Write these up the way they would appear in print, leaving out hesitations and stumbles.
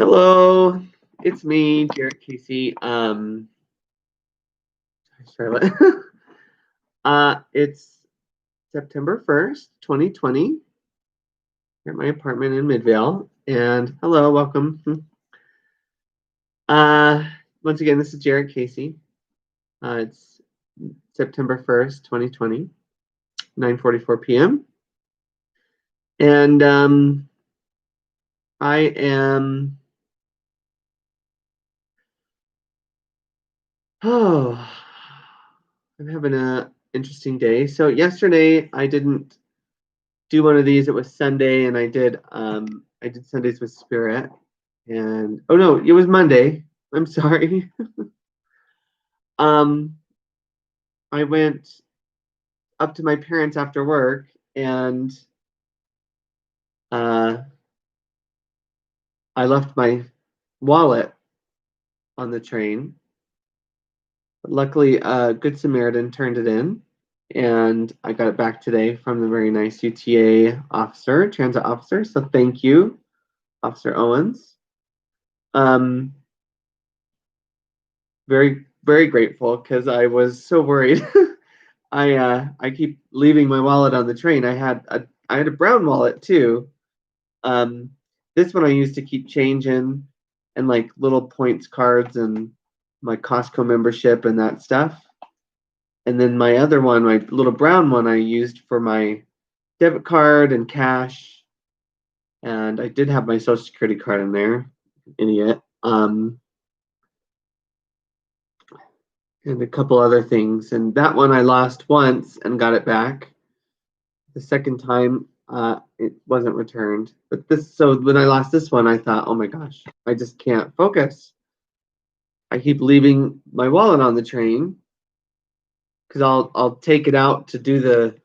Hello, it's me, Jarrett Casey. Charlotte. It's September 1st, 2020. Here at my apartment in Midvale. And hello, welcome. Once again, this is Jarrett Casey. It's September 1st, 2020, 9:44 p.m. And I am I'm having an interesting day. So yesterday I didn't do one of these. It was Sunday, and I did Sundays with Spirit, and oh no, it was Monday. I'm sorry. um, I went up to my parents after work, and uh, I left my wallet on the train. But luckily, Good Samaritan turned it in, and I got it back today from the very nice UTA officer, transit officer. So thank you, Officer Owens. Um, very grateful because I was so worried. I keep leaving my wallet on the train. I had a brown wallet too. Um, this one I used to keep change in and like little points cards and my Costco membership and that stuff. And then my other one, my little brown one, I used for my debit card and cash. And I did have my Social Security card in there, idiot. And a couple other things. And that one I lost once and got it back. The second time, it wasn't returned. So when I lost this one, I thought, oh my gosh, I just can't focus. I keep leaving my wallet on the train because I'll take it out to do the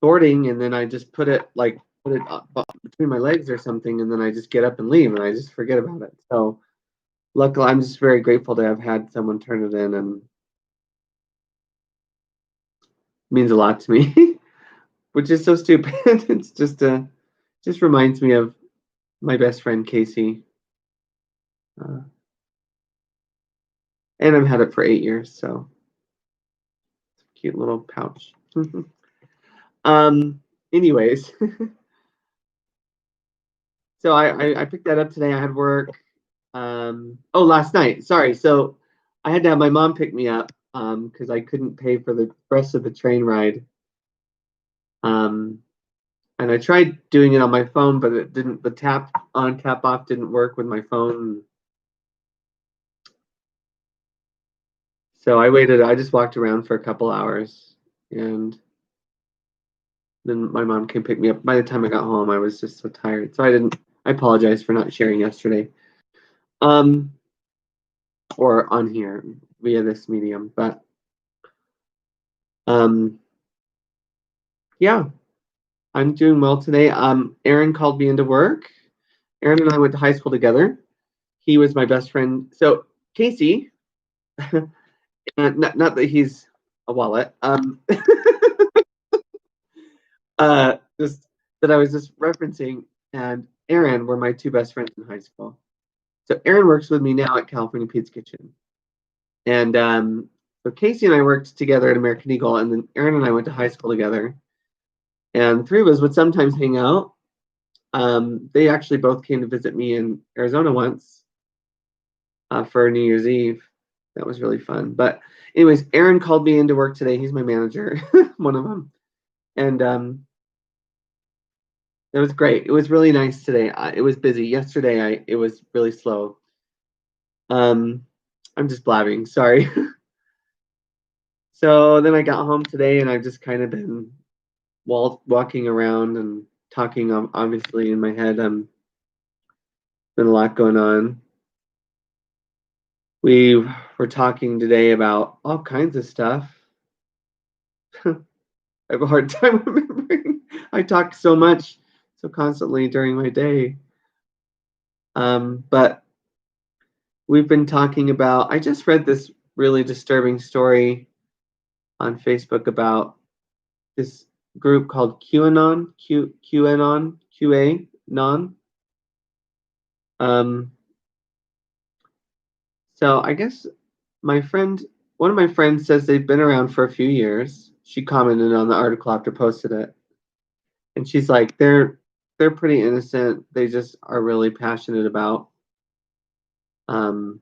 boarding, and then I just put it between my legs or something, and then I just get up and leave, and I just forget about it. So luckily, I'm just very grateful to have had someone turn it in, and it means a lot to me. Which is so stupid. It's just reminds me of my best friend Casey, uh, and I've had it for 8 years, so cute little pouch. um, anyways, so I picked that up today. I had work. Last night. Sorry. So I had to have my mom pick me up because I couldn't pay for the rest of the train ride. Um, and I tried doing it on my phone, but it didn't. The tap on, tap off didn't work with my phone. So I waited. I just walked around for a couple hours, and then my mom came pick me up. By the time I got home, I was just so tired. So I didn't. I apologize for not sharing yesterday, um, or on here via this medium. But yeah, I'm doing well today. Aaron called me into work. Aaron and I went to high school together. He was my best friend. So Casey, not that he's a wallet. Just that I was just referencing, and Aaron were my two best friends in high school. So Aaron works with me now at California Pete's Kitchen, and so Casey and I worked together at American Eagle, and then Aaron and I went to high school together, and the three of us would sometimes hang out. They actually both came to visit me in Arizona once for New Year's Eve. That was really fun. But anyways, Aaron called me into work today. He's my manager, one of them, and it was great. It was really nice today. It was busy. Yesterday, it was really slow. Um, I'm just blabbing. Sorry. So then I got home today, and I've just kind of been walking around and talking. Obviously, in my head, been a lot going on. We were talking today about all kinds of stuff. I have a hard time remembering. I talk so much, so constantly during my day. But we've been talking about. I just read this really disturbing story on Facebook about this group called QAnon, QAnon, QA non. Um, so I guess one of my friends says they've been around for a few years. She commented on the article after posted it, and she's like, they're pretty innocent. They just are really passionate about um,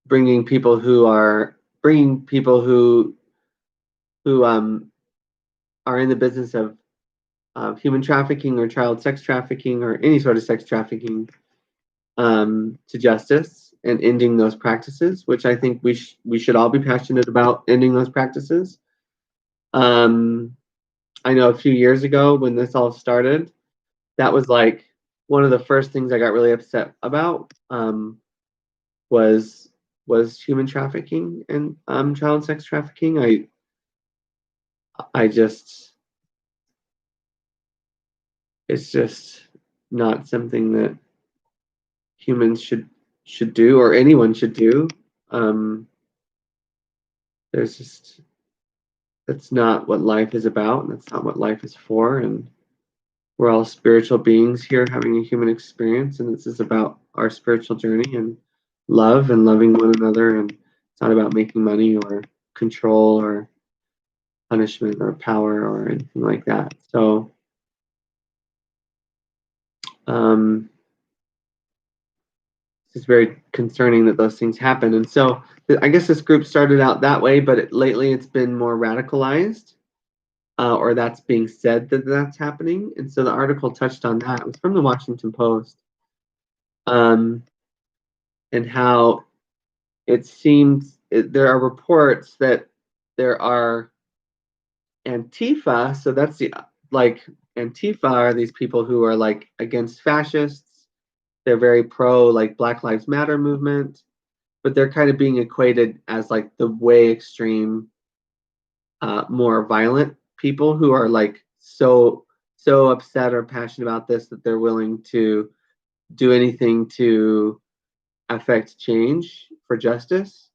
bringing people who are in the business of human trafficking or child sex trafficking or any sort of sex trafficking to justice and ending those practices, which I think we should all be passionate about ending those practices. Um, I know a few years ago when this all started, that was like one of the first things I got really upset about was human trafficking and child sex trafficking. I just it's just not something that humans should do or anyone should do. Um, there's just that's not what life is about, and that's not what life is for. And we're all spiritual beings here having a human experience, and this is about our spiritual journey and love and loving one another. And it's not about making money or control or punishment or power or anything like that. So um, it's very concerning that those things happen. And so I guess this group started out that way, but lately it's been more radicalized, or that's being said that that's happening. And so the article touched on that. It was from the Washington Post, um, and how it seems there are reports that there are Antifa. So that's the like Antifa are these people who are like against fascists. They're very pro like Black Lives Matter movement, but they're kind of being equated as like the way extreme, more violent people who are like so upset or passionate about this that they're willing to do anything to affect change for justice.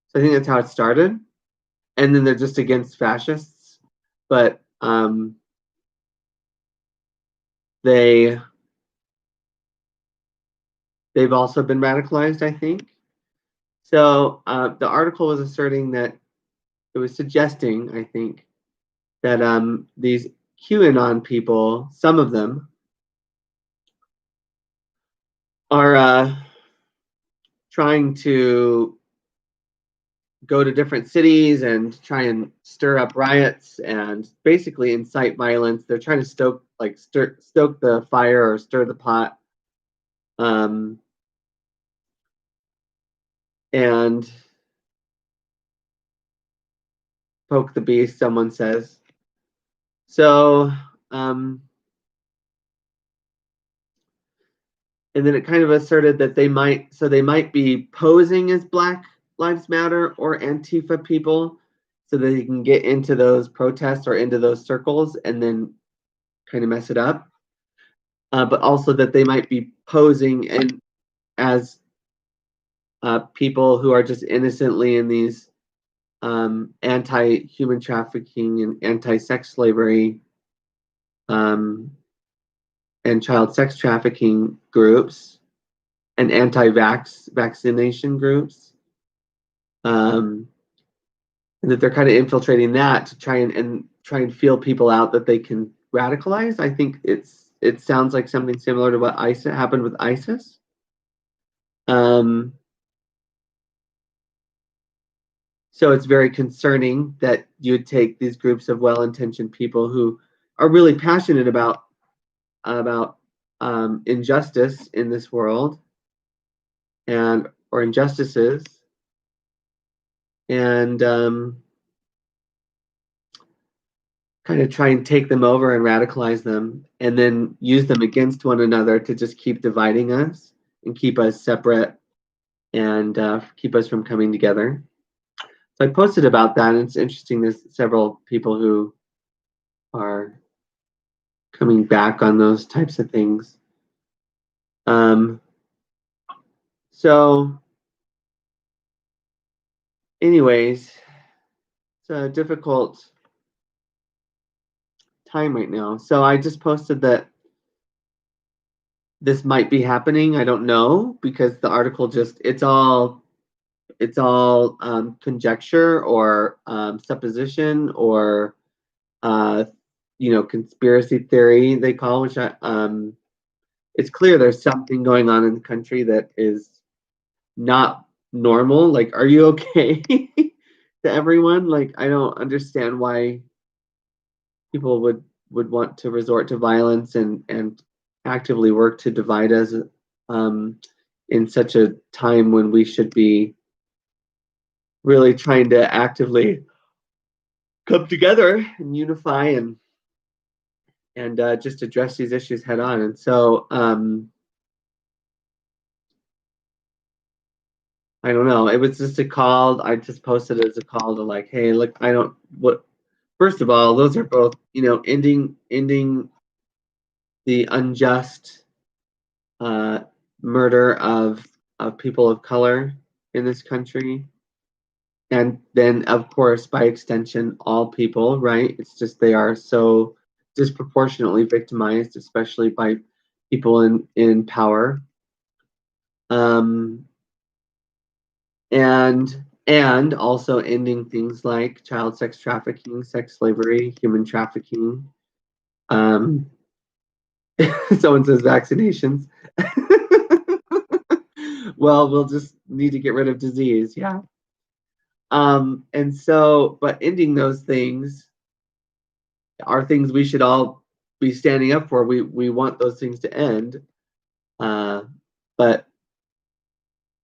So I think that's how it started, and then they're just against fascists, but they they've also been radicalized, I think. So the article was asserting that it was suggesting, I think, that these QAnon people, some of them, are trying to go to different cities and try and stir up riots and basically incite violence. They're trying to stoke the fire or stir the pot, um, and poke the beast. Someone says so. And then it kind of asserted that they might be posing as Black Lives Matter or Antifa people so that they can get into those protests or into those circles and then kind of mess it up. But also that they might be posing and as people who are just innocently in these anti-human trafficking and anti-sex slavery um, and child sex trafficking groups and vaccination groups, and that they're kind of infiltrating that to try and feel people out that they can radicalize. I think it sounds like something similar to what ISIS happened with ISIS. Um, so it's very concerning that you would take these groups of well-intentioned people who are really passionate about injustice in this world and or injustices and kind of try and take them over and radicalize them and then use them against one another to just keep dividing us and keep us separate and keep us from coming together. So I posted about that, and it's interesting. There's several people who are coming back on those types of things. So anyways, it's a difficult time right now. So I just posted that this might be happening. I don't know, because the article just it's all conjecture or supposition or conspiracy theory they call, which it's clear there's something going on in the country that is not normal. Like, are you okay? To everyone, like, I don't understand why people would want to resort to violence and actively work to divide us um, in such a time when we should be really trying to actively come together and unify and just address these issues head on. And so I don't know. It was just a call. I just posted it as a call to, like, hey, look, I don't what. First of all, those are both, ending the unjust uh, murder of people of color in this country, and then of course by extension all people. Right? It's just they are so disproportionately victimized, especially by people in power. Um, and also ending things like child sex trafficking, sex slavery, human trafficking. Um, Someone says vaccinations. Well, we'll just need to get rid of disease, yeah. And so, but ending those things are things we should all be standing up for. We want those things to end, but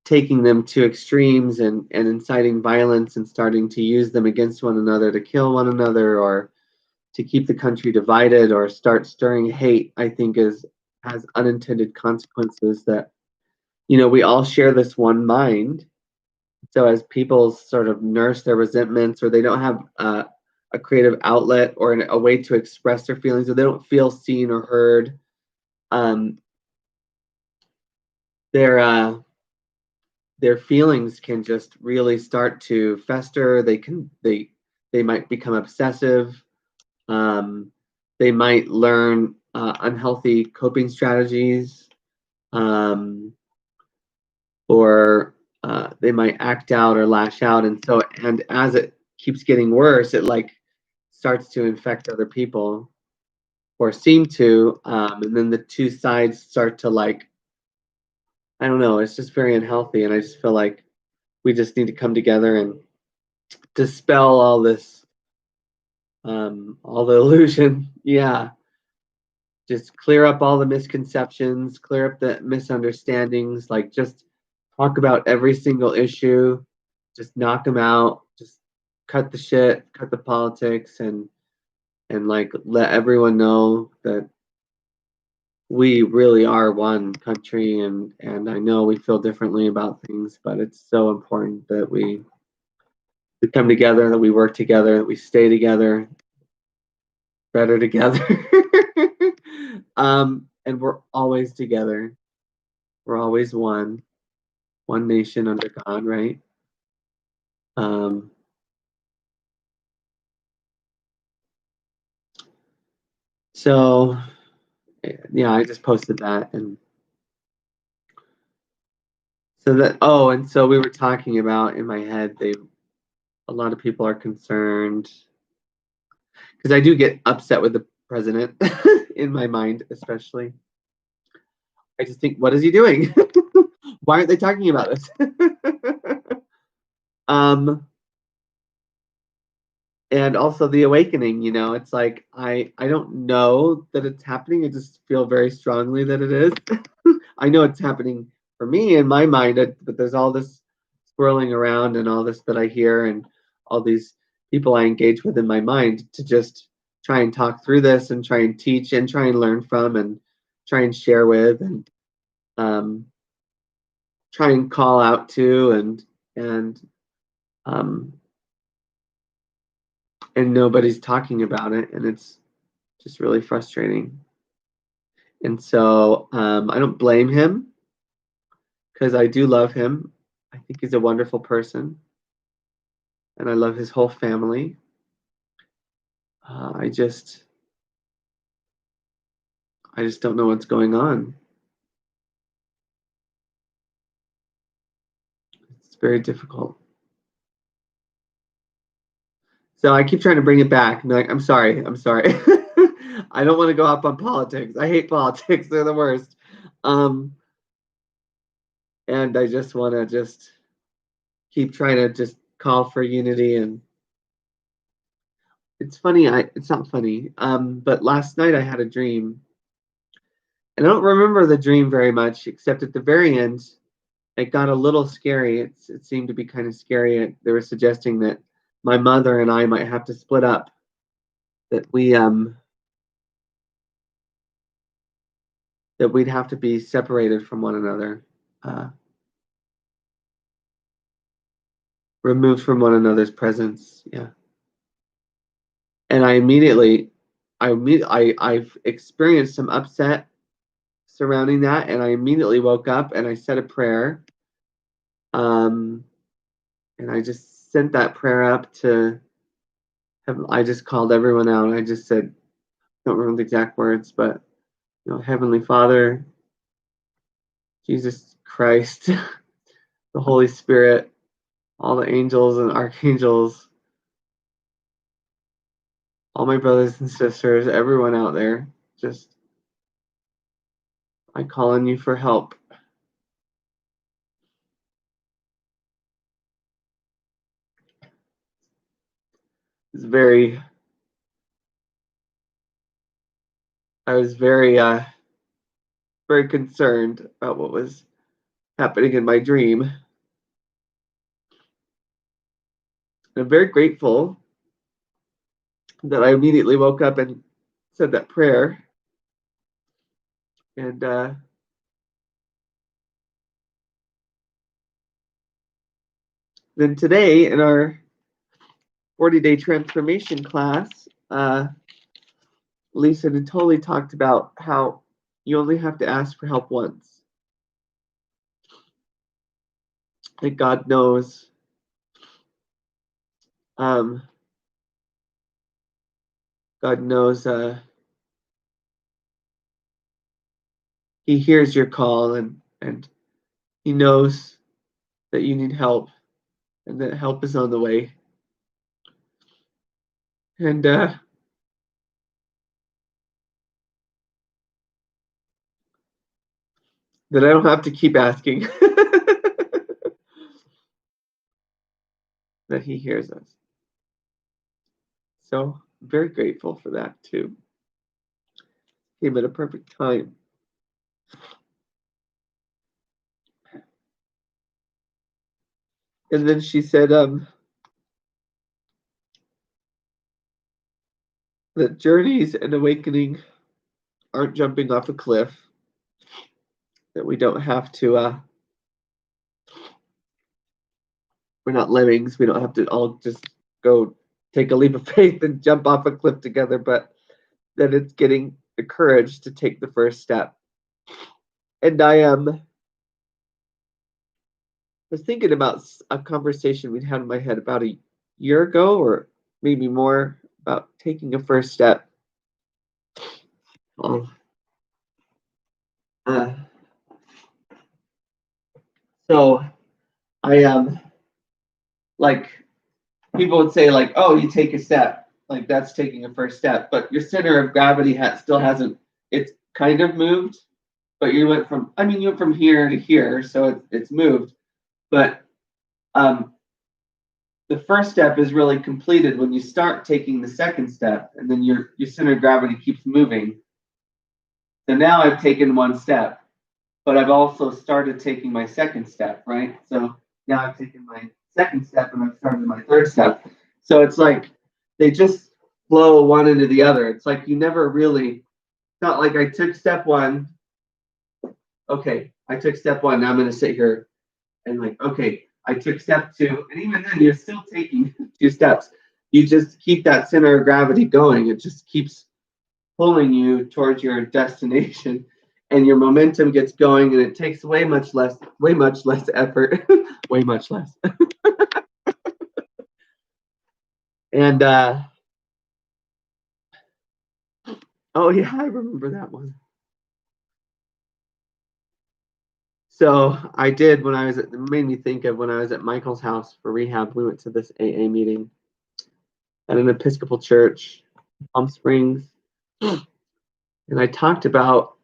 taking them to extremes and inciting violence and starting to use them against one another to kill one another or to keep the country divided or start stirring hate, I think has unintended consequences that, we all share this one mind. So as people sort of nurse their resentments, or they don't have a creative outlet or a way to express their feelings, or they don't feel seen or heard, um, their their feelings can just really start to fester. They might become obsessive. Um, they might learn unhealthy coping strategies, um, or they might act out or lash out. And as it keeps getting worse, it like starts to infect other people, or seem to, and then the two sides start to, like, I don't know. It's just very unhealthy, and I just feel like we just need to come together and dispel all the illusion. Yeah, just clear up all the misconceptions, clear up the misunderstandings, like just talk about every single issue, just knock them out, just cut the shit, cut the politics, and like let everyone know that we really are one country. And I know we feel differently about things, but it's so important that we come together, that we work together, that we stay together, better together. And we're always together. We're always one nation under God, right? Um, so yeah, I just posted that. And so that, oh, and so we were talking about, in my head, a lot of people are concerned because I do get upset with the president in my mind, especially. I just think, what is he doing? Why aren't they talking about this? um, and also the awakening, it's like I don't know that it's happening. I just feel very strongly that it is. I know it's happening for me in my mind, but there's all this swirling around and all this that I hear and all these people I engage with in my mind to just try and talk through this and try and teach and try and learn from and try and share with and um, try and call out to um, and nobody's talking about it, and it's just really frustrating. And so I don't blame him because I do love him. I think he's a wonderful person, and I love his whole family. I just don't know what's going on. It's very difficult. So I keep trying to bring it back. I'm like, I'm sorry. I don't want to go off on politics. I hate politics. They're the worst. And I just want to just keep trying to just call for unity. And it's funny. It's not funny. But last night I had a dream, and I don't remember the dream very much, except at the very end, it got a little scary. It seemed to be kind of scary. They were suggesting that my mother and I might have to split up. That we'd have to be separated from one another, removed from one another's presence. Yeah. And I've experienced some upset surrounding that, and I immediately woke up and I said a prayer, and I just sent that prayer up to heaven. I just called everyone out. I just said, don't remember the exact words, but Heavenly Father, Jesus Christ, the Holy Spirit, all the angels and archangels, all my brothers and sisters, everyone out there, just I call on you for help. I was very concerned about what was happening in my dream. I'm very grateful that I immediately woke up and said that prayer. And then today in our 40-day transformation class, Lisa Natoli talked about how you only have to ask for help once. That God knows. God knows. He hears your call, and He knows that you need help, and that help is on the way. And that I don't have to keep asking. That He hears us. So I'm very grateful for that too. Came at a perfect time. And then she said that journeys and awakening aren't jumping off a cliff. That we don't have to we're not lemmings. We don't have to all just go take a leap of faith and jump off a cliff together, but that it's getting the courage to take the first step. And I was thinking about a conversation we'd had in my head about a year ago, or maybe more, about taking a first step. So I like people would say like, oh, you take a step, like that's taking a first step, but your center of gravity still hasn't. It's kind of moved, but you went from here to here, so it's moved, but the first step is really completed when you start taking the second step, and then your center of gravity keeps moving. So now I've taken one step, but I've also started taking my second step, right? So now I've taken my second step and I've started my third step. So it's like they just flow one into the other. It's like you never really, it's not like I took step one. Okay, I took step one. Now I'm going to sit here and like, okay, I took step two. And even then, you're still taking 2 steps. You just keep that center of gravity going. It just keeps pulling you towards your destination, and your momentum gets going, and it takes way much less effort, way much less. And oh yeah, I remember that one. So I did when I was it made me think of when I was at Michael's house for rehab. We went to this AA meeting at an Episcopal church, Palm Springs, and I talked about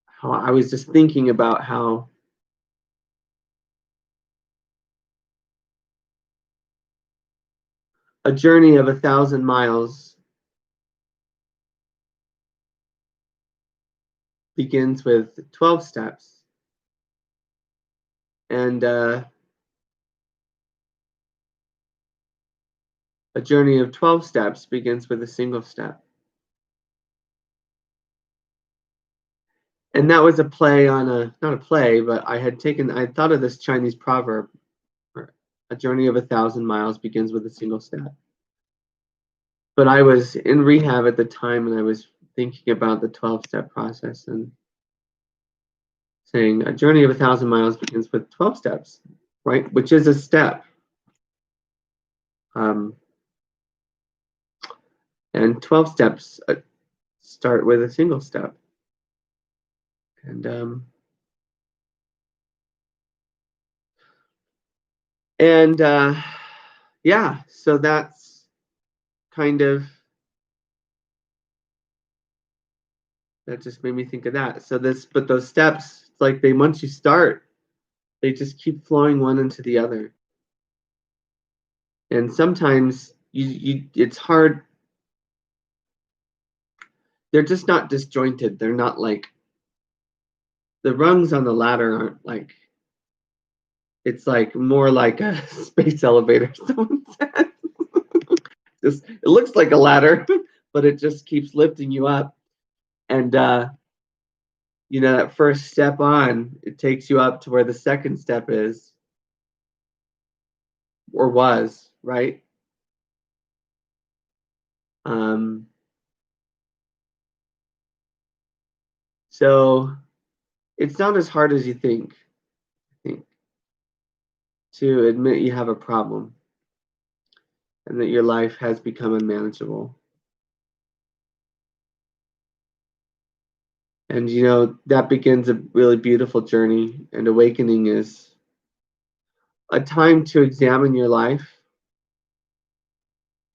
how I was just thinking about how a journey of 1,000 miles begins with 12 steps, and a journey of 12 steps begins with a single step. And that was a play on not a play, but I thought of this Chinese proverb, a journey of 1,000 miles begins with a single step. But I was in rehab at the time, and I was thinking about the 12-step process and saying a journey of 1,000 miles begins with 12 steps, right? Which is a step. And 12 steps start with a single step. Yeah, so that's kind of, that just made me think of that. But those steps, it's like once you start, they just keep flowing one into the other. And sometimes it's hard. They're just not disjointed. They're not like the rungs on the ladder aren't like, it's like more like a space elevator, someone said. It looks like a ladder, but it just keeps lifting you up. And that first step on, it takes you up to where the second step is or was, right? So it's not as hard as you think, I think, to admit you have a problem and that your life has become unmanageable. And that begins a really beautiful journey, and awakening is a time to examine your life,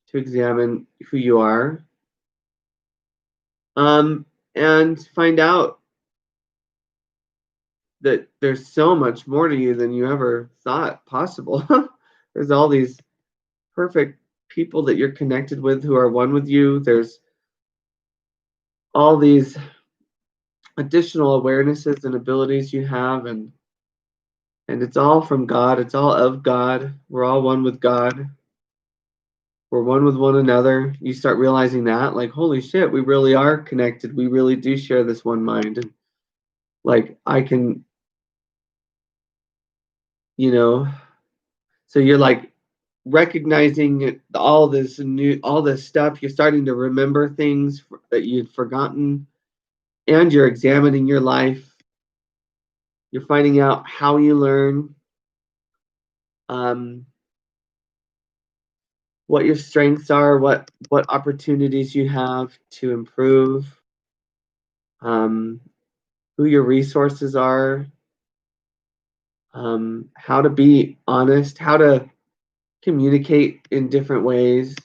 to examine who you are, and find out that there's so much more to you than you ever thought possible. There's all these perfect people that you're connected with who are one with you. There's all these additional awarenesses and abilities you have, and it's all from God. It's all of God. We're all one with God. We're one with one another. You start realizing that, like, holy shit, we really are connected. We really do share this one mind. And like, I can, so you're like recognizing all this stuff. You're starting to remember things that you'd forgotten, and you're examining your life. You're finding out how you learn, what your strengths are, what opportunities you have to improve, who your resources are, how to be honest, how to communicate in different ways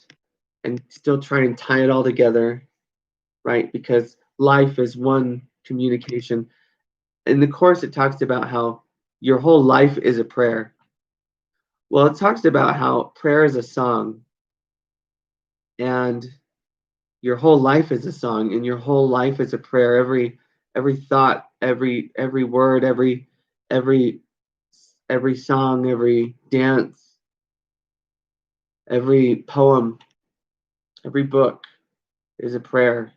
and still try and tie it all together, right? Because life is one communication. In the course, it talks about how your whole life is a prayer. Well, it talks about how prayer is a song, and your whole life is a song, and your whole life is a prayer. Every thought, every word, every song, every dance, every poem, every book is a prayer.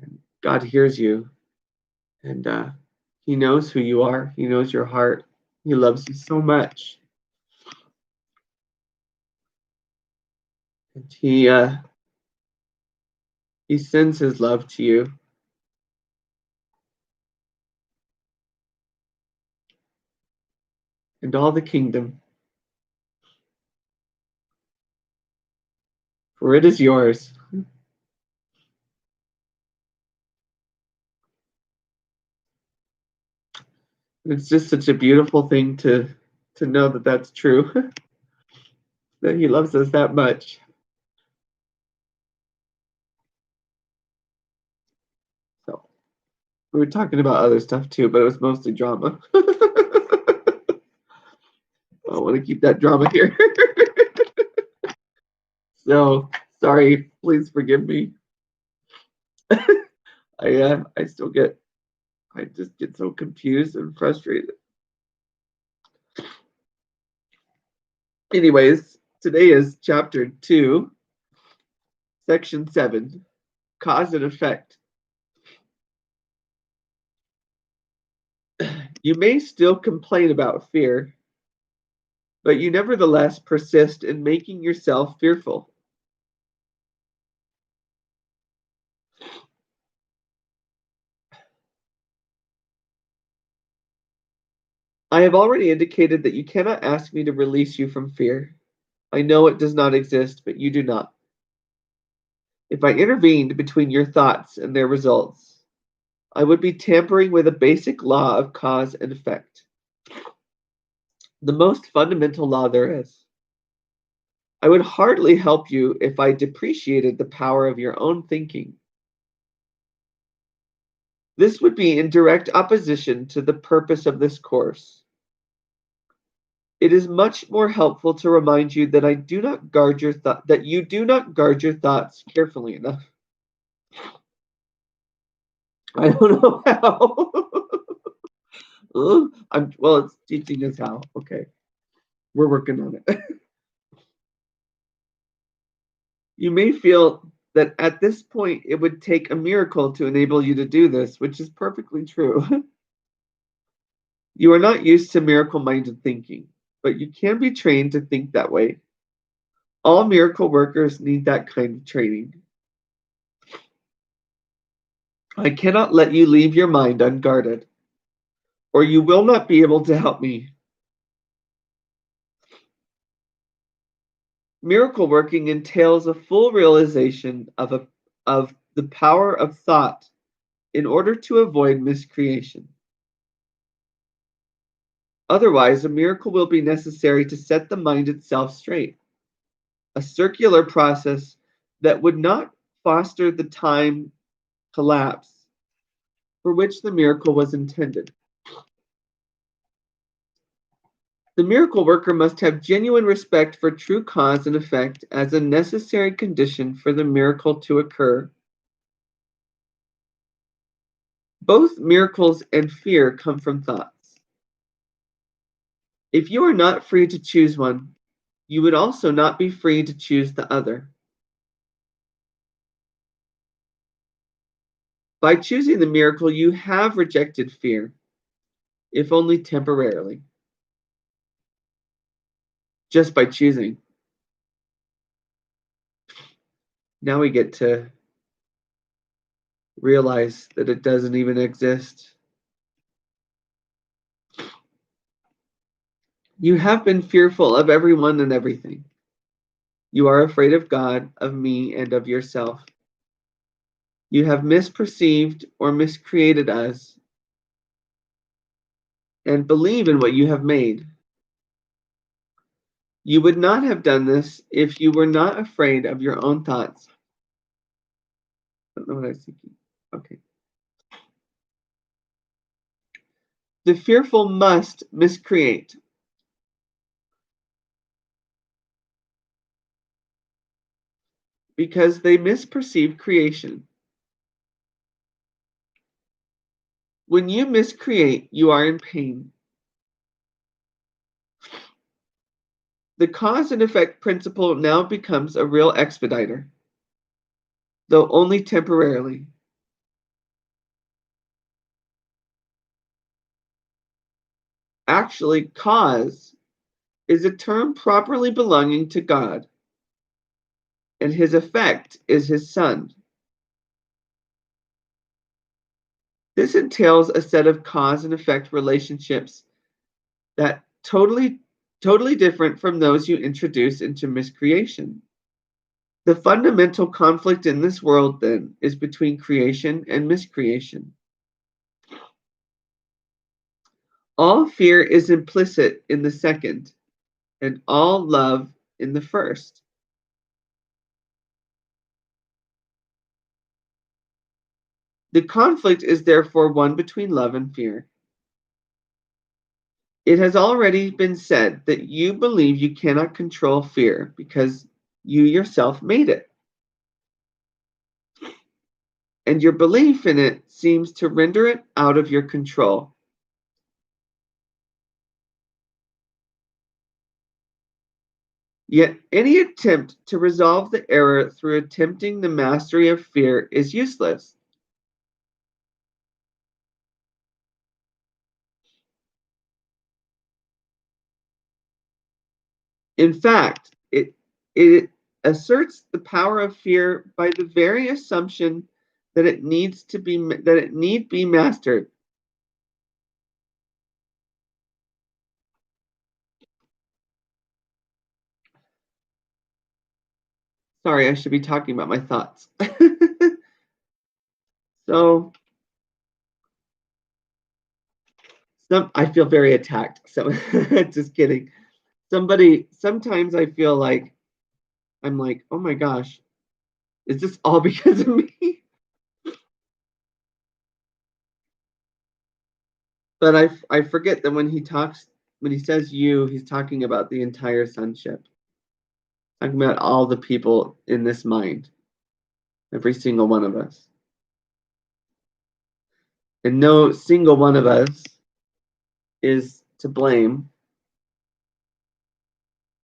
And God hears you, and He knows who you are. He knows your heart. He loves you so much, and He sends His love to you. And all the kingdom, for it is yours. It's just such a beautiful thing to know that that's true, that he loves us that much. So we were talking about other stuff too, but it was mostly drama. I want to keep that drama here. So sorry, please forgive me. I just get so confused and frustrated. Anyways, today is chapter 2, section 7, cause and effect. You may still complain about fear, but you nevertheless persist in making yourself fearful. I have already indicated that you cannot ask me to release you from fear. I know it does not exist, but you do not. If I intervened between your thoughts and their results, I would be tampering with a basic law of cause and effect, the most fundamental law there is. I would hardly help you if I depreciated the power of your own thinking. This would be in direct opposition to the purpose of this course. It is much more helpful to remind you that you do not guard your thoughts carefully enough. I don't know how. It's teaching us how. Okay, we're working on it. You may feel that at this point it would take a miracle to enable you to do this, which is perfectly true. You are not used to miracle-minded thinking, but you can be trained to think that way. All miracle workers need that kind of training. I cannot let you leave your mind unguarded, or you will not be able to help me. Miracle working entails a full realization of the power of thought in order to avoid miscreation. Otherwise, a miracle will be necessary to set the mind itself straight, a circular process that would not foster the time collapse for which the miracle was intended. The miracle worker must have genuine respect for true cause and effect as a necessary condition for the miracle to occur. Both miracles and fear come from thoughts. If you are not free to choose one, you would also not be free to choose the other. By choosing the miracle, you have rejected fear, if only temporarily. Just by choosing. Now we get to realize that it doesn't even exist. You have been fearful of everyone and everything. You are afraid of God, of me, and of yourself. You have misperceived or miscreated us and believe in what you have made. You would not have done this if you were not afraid of your own thoughts. I don't know what I was thinking. Okay. The fearful must miscreate. Because they misperceive creation. When you miscreate, you are in pain. The cause and effect principle now becomes a real expediter, though only temporarily. Actually, cause is a term properly belonging to God, and his effect is his Son. This entails a set of cause and effect relationships that totally different from those you introduce into miscreation. The fundamental conflict in this world, then, is between creation and miscreation. All fear is implicit in the second, and all love in the first. The conflict is therefore one between love and fear. It has already been said that you believe you cannot control fear because you yourself made it. And your belief in it seems to render it out of your control. Yet any attempt to resolve the error through attempting the mastery of fear is useless. In fact, it asserts the power of fear by the very assumption that it need be mastered. Sorry, I should be talking about my thoughts. So I feel very attacked. So just kidding. Sometimes I feel like I'm like, oh my gosh, is this all because of me? But I forget that when he says you, he's talking about the entire sonship. Talking about all the people in this mind, every single one of us. And no single one of us is to blame.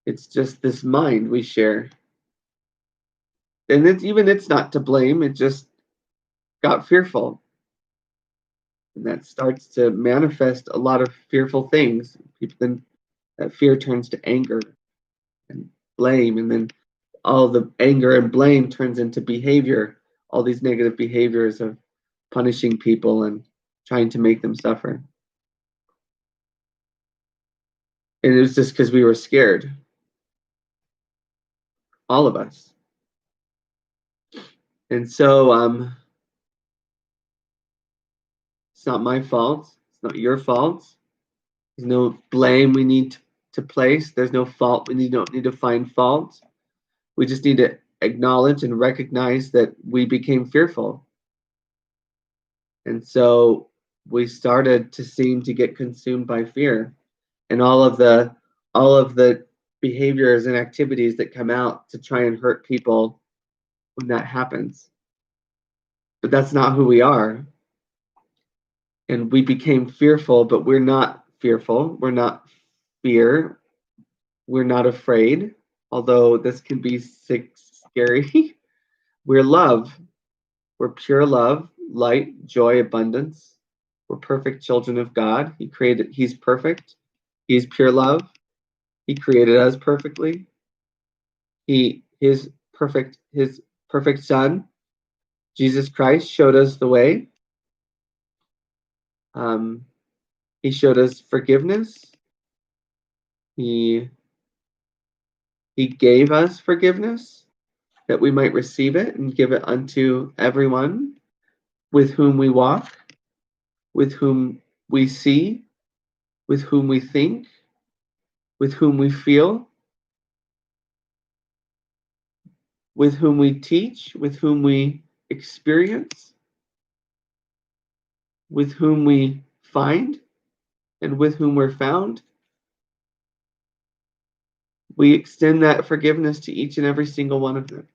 It's just this mind we share. And it's not to blame, it just got fearful. And that starts to manifest a lot of fearful things. People then that fear turns to anger and blame, and then all the anger and blame turns into behavior, all these negative behaviors of punishing people and trying to make them suffer. And it was just because we were scared. All of us. And so it's not my fault. It's not your fault. There's no blame we need to place. There's no fault. Don't need to find fault. We just need to acknowledge and recognize that we became fearful. And so we started to seem to get consumed by fear. And all of the behaviors and activities that come out to try and hurt people when that happens. But that's not who we are. And we became fearful, but we're not fearful. We're not fear. We're not afraid, although this can be scary. We're love. We're pure love, light, joy, abundance. We're perfect children of God. He's perfect. He's pure love. He created us perfectly. His perfect son, Jesus Christ, showed us the way. He showed us forgiveness. He gave us forgiveness that we might receive it and give it unto everyone with whom we walk, with whom we see, with whom we think, with whom we feel, with whom we teach, with whom we experience, with whom we find, and with whom we're found. We extend that forgiveness to each and every single one of them.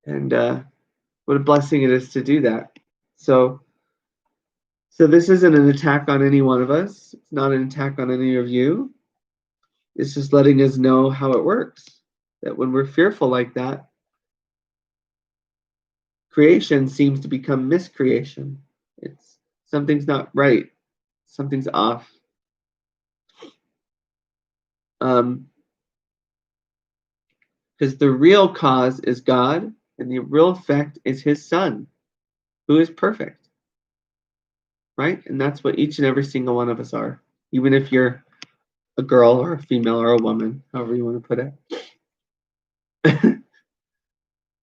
And what a blessing it is to do that. So this isn't an attack on any one of us. It's not an attack on any of you. It's just letting us know how it works. That when we're fearful like that, creation seems to become miscreation. It's something's not right. Something's off. Because the real cause is God, and the real effect is His Son, who is perfect. Right? And that's what each and every single one of us are. Even if you're a girl or a female or a woman, however you want to put it.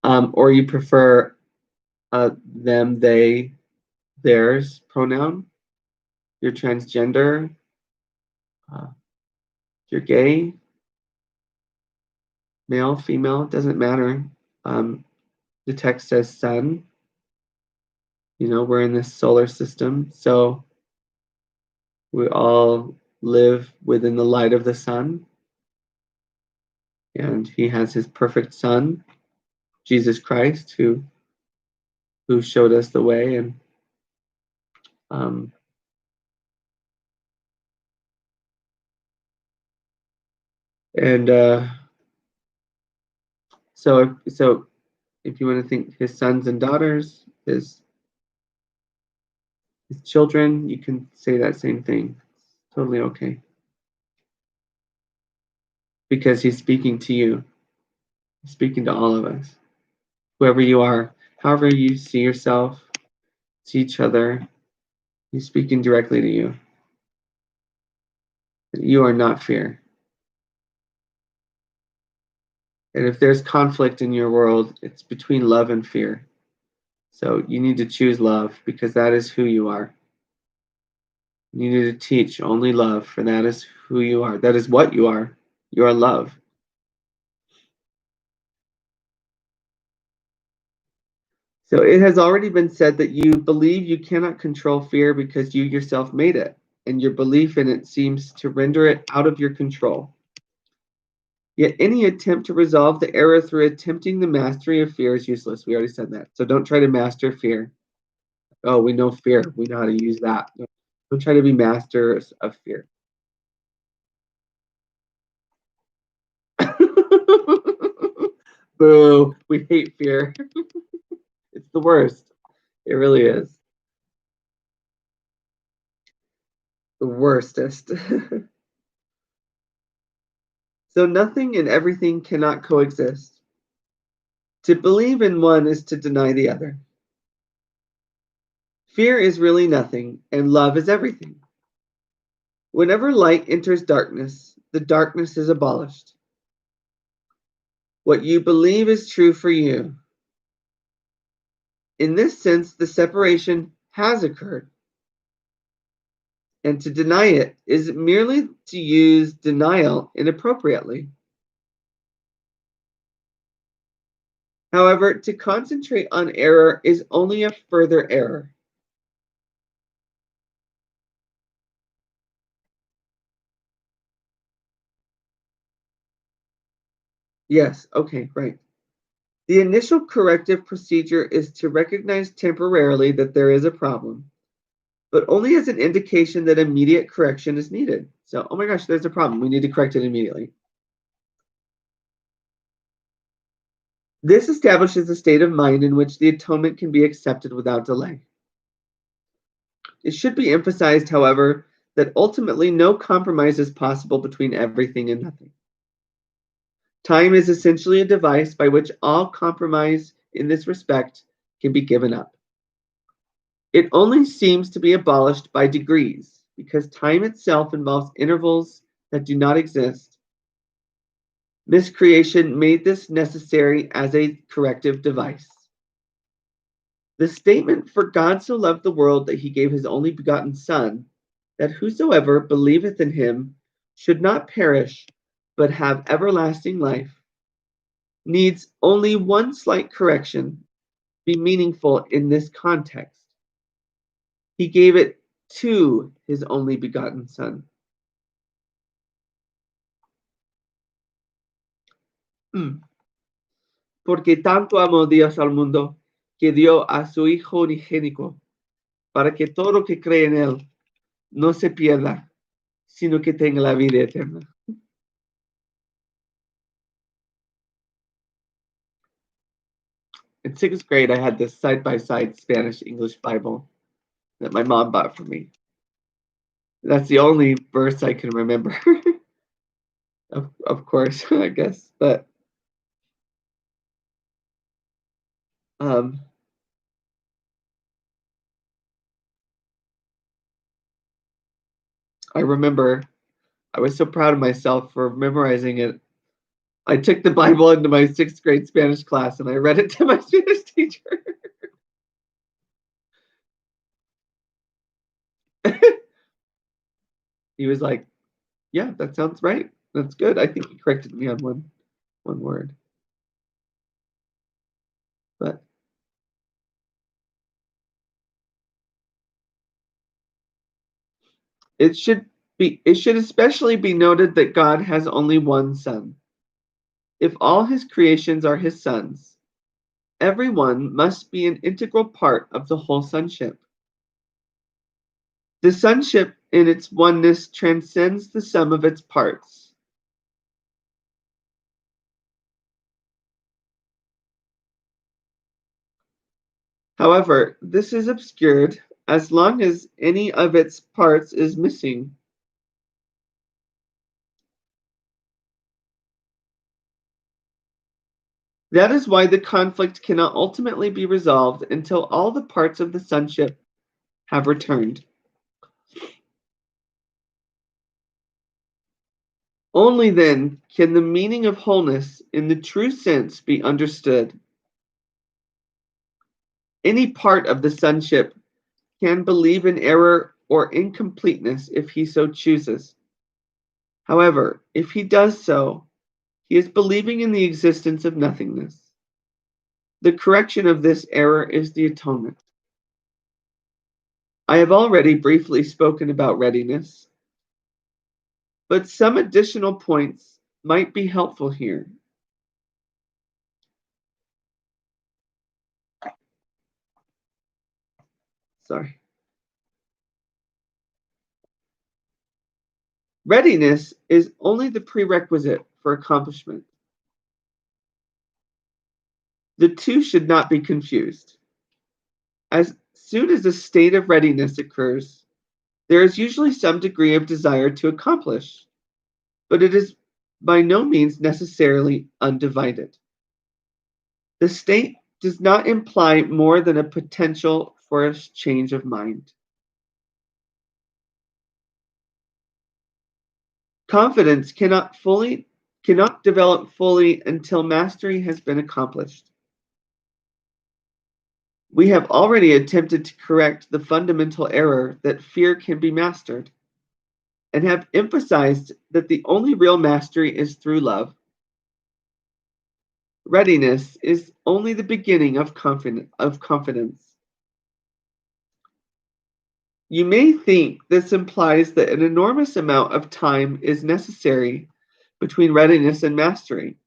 Or you prefer them, they, theirs pronoun, you're transgender, you're gay, male, female, it doesn't matter. The text says sun. We're in this solar system, so we all live within the light of the sun. And he has his perfect son, Jesus Christ, who showed us the way. So if you want to think his sons and daughters, his children, you can say that same thing. It's totally okay. Because he's speaking to you. He's speaking to all of us. Whoever you are, however you see yourself, see each other, he's speaking directly to you. You are not fear. And if there's conflict in your world, it's between love and fear. So you need to choose love because that is who you are. You need to teach only love, for that is who you are. That is what you are. You are love. So it has already been said that you believe you cannot control fear because you yourself made it, and your belief in it seems to render it out of your control. Yet any attempt to resolve the error through attempting the mastery of fear is useless. We already said that. So don't try to master fear. Oh, we know fear. We know how to use that. Don't try to be masters of fear. Boo. We hate fear. It's the worst. It really is. The worstest. So nothing and everything cannot coexist. To believe in one is to deny the other. Fear is really nothing, and love is everything. Whenever light enters darkness, the darkness is abolished. What you believe is true for you. In this sense, the separation has occurred. And to deny it is merely to use denial inappropriately. However, to concentrate on error is only a further error. Yes, okay, right. The initial corrective procedure is to recognize temporarily that there is a problem, but only as an indication that immediate correction is needed. So, oh my gosh, there's a problem. We need to correct it immediately. This establishes a state of mind in which the atonement can be accepted without delay. It should be emphasized, however, that ultimately no compromise is possible between everything and nothing. Time is essentially a device by which all compromise in this respect can be given up. It only seems to be abolished by degrees, because time itself involves intervals that do not exist. Miscreation made this necessary as a corrective device. The statement, "For God so loved the world that he gave his only begotten Son, that whosoever believeth in him should not perish, but have everlasting life," needs only one slight correction be meaningful in this context. He gave it to his only begotten Son. Porque tanto amó Dios al mundo, que dio a su Hijo unigénito, para que todo que cree en él no se pierda, sino que tenga la vida eterna. In 6th grade, I had this side-by-side Spanish-English Bible that my mom bought for me. That's the only verse I can remember. of course, I guess. But I remember I was so proud of myself for memorizing it. I took the Bible into my 6th grade Spanish class and I read it to my Spanish teacher. he was like, yeah, that sounds right. That's good. I think he corrected me on one word. But it should especially be noted that God has only one son. If all his creations are his sons, everyone must be an integral part of the whole sonship. The sonship in its oneness transcends the sum of its parts. However, this is obscured as long as any of its parts is missing. That is why the conflict cannot ultimately be resolved until all the parts of the sonship have returned. Only then can the meaning of wholeness in the true sense be understood. Any part of the sonship can believe in error or incompleteness if he so chooses. However, if he does so, he is believing in the existence of nothingness. The correction of this error is the atonement. I have already briefly spoken about readiness, but some additional points might be helpful here. Sorry. Readiness is only the prerequisite for accomplishment. The two should not be confused. As soon as a state of readiness occurs, there is usually some degree of desire to accomplish, but it is by no means necessarily undivided. The state does not imply more than a potential for a change of mind. Confidence cannot develop fully until mastery has been accomplished. We have already attempted to correct the fundamental error that fear can be mastered, and have emphasized that the only real mastery is through love. Readiness is only the beginning of confidence. You may think this implies that an enormous amount of time is necessary between readiness and mastery,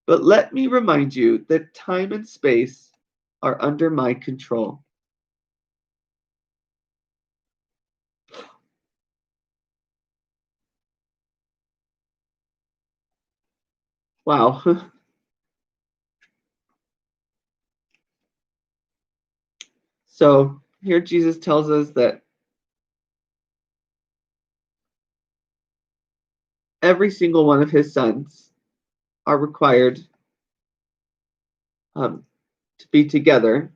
but let me remind you that time and space are under my control. Wow. So here Jesus tells us that every single one of his sons are required to be together,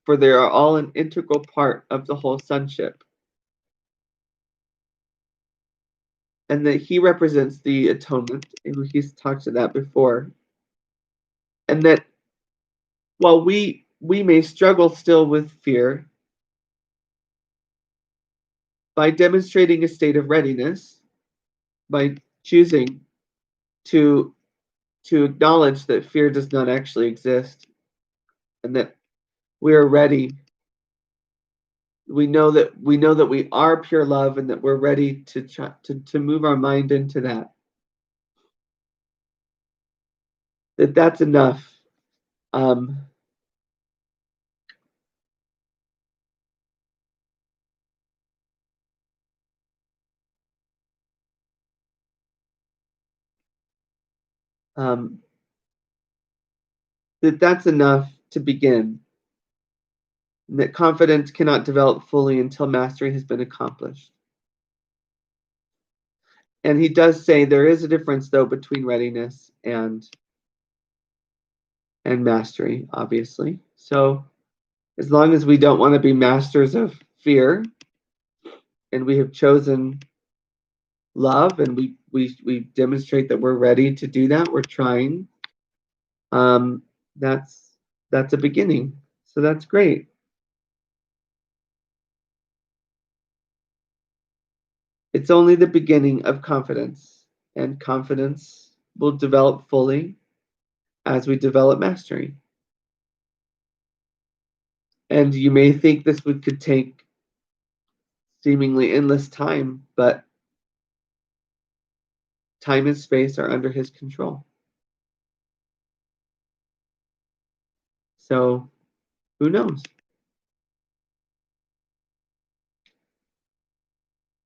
for they are all an integral part of the whole sonship. And that he represents the atonement, and he's talked to that before. And that while we may struggle still with fear, by demonstrating a state of readiness, by choosing to acknowledge that fear does not actually exist, and that we are ready. We know that we are pure love, and that we're ready to move our mind into that. That's enough. That's enough to begin. And that confidence cannot develop fully until mastery has been accomplished. And he does say there is a difference, though, between readiness and mastery, obviously. So as long as we don't want to be masters of fear, and we have chosen love, and we demonstrate that we're ready to do that, we're trying. That's a beginning. So that's great. It's only the beginning of confidence, and confidence will develop fully as we develop mastery. And you may think this could take seemingly endless time, but time and space are under his control. So who knows?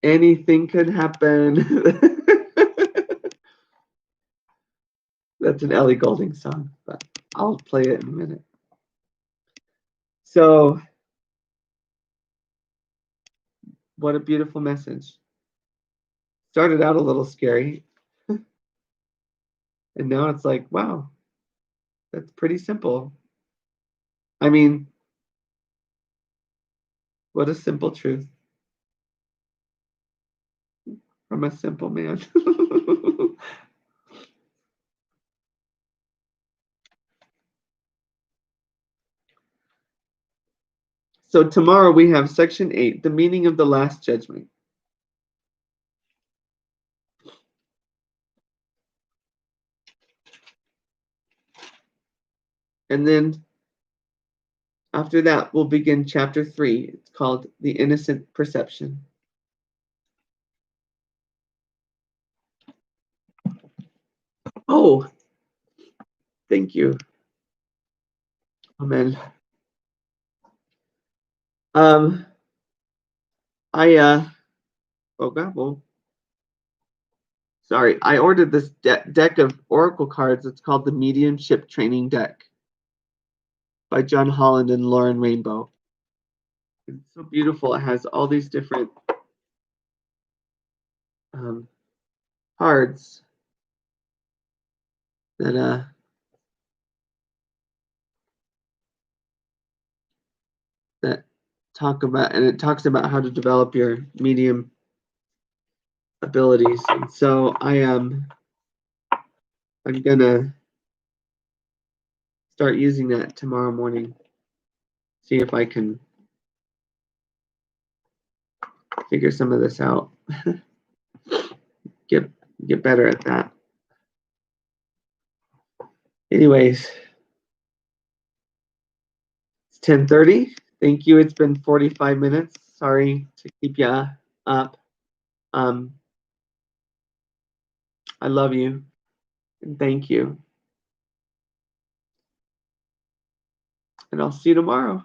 Anything could happen. That's an Ellie Goulding song, but I'll play it in a minute. So, what a beautiful message. Started out a little scary, and now it's like, wow, that's pretty simple. I mean, what a simple truth from a simple man. So tomorrow we have section 8, the meaning of the last judgment. And then after that, we'll begin chapter 3. It's called The Innocent Perception. Oh, thank you. Amen. Oh God, well, sorry, I ordered this deck of Oracle cards. It's called the Mediumship Training Deck by John Holland and Lauren Rainbow. It's so beautiful. It has all these different cards that that talk about, and it talks about how to develop your medium abilities. And so I'm gonna start using that tomorrow morning. See if I can figure some of this out. get better at that. Anyways, it's 10:30. Thank you. It's been 45 minutes. Sorry to keep you up. I love you and thank you. And I'll see you tomorrow.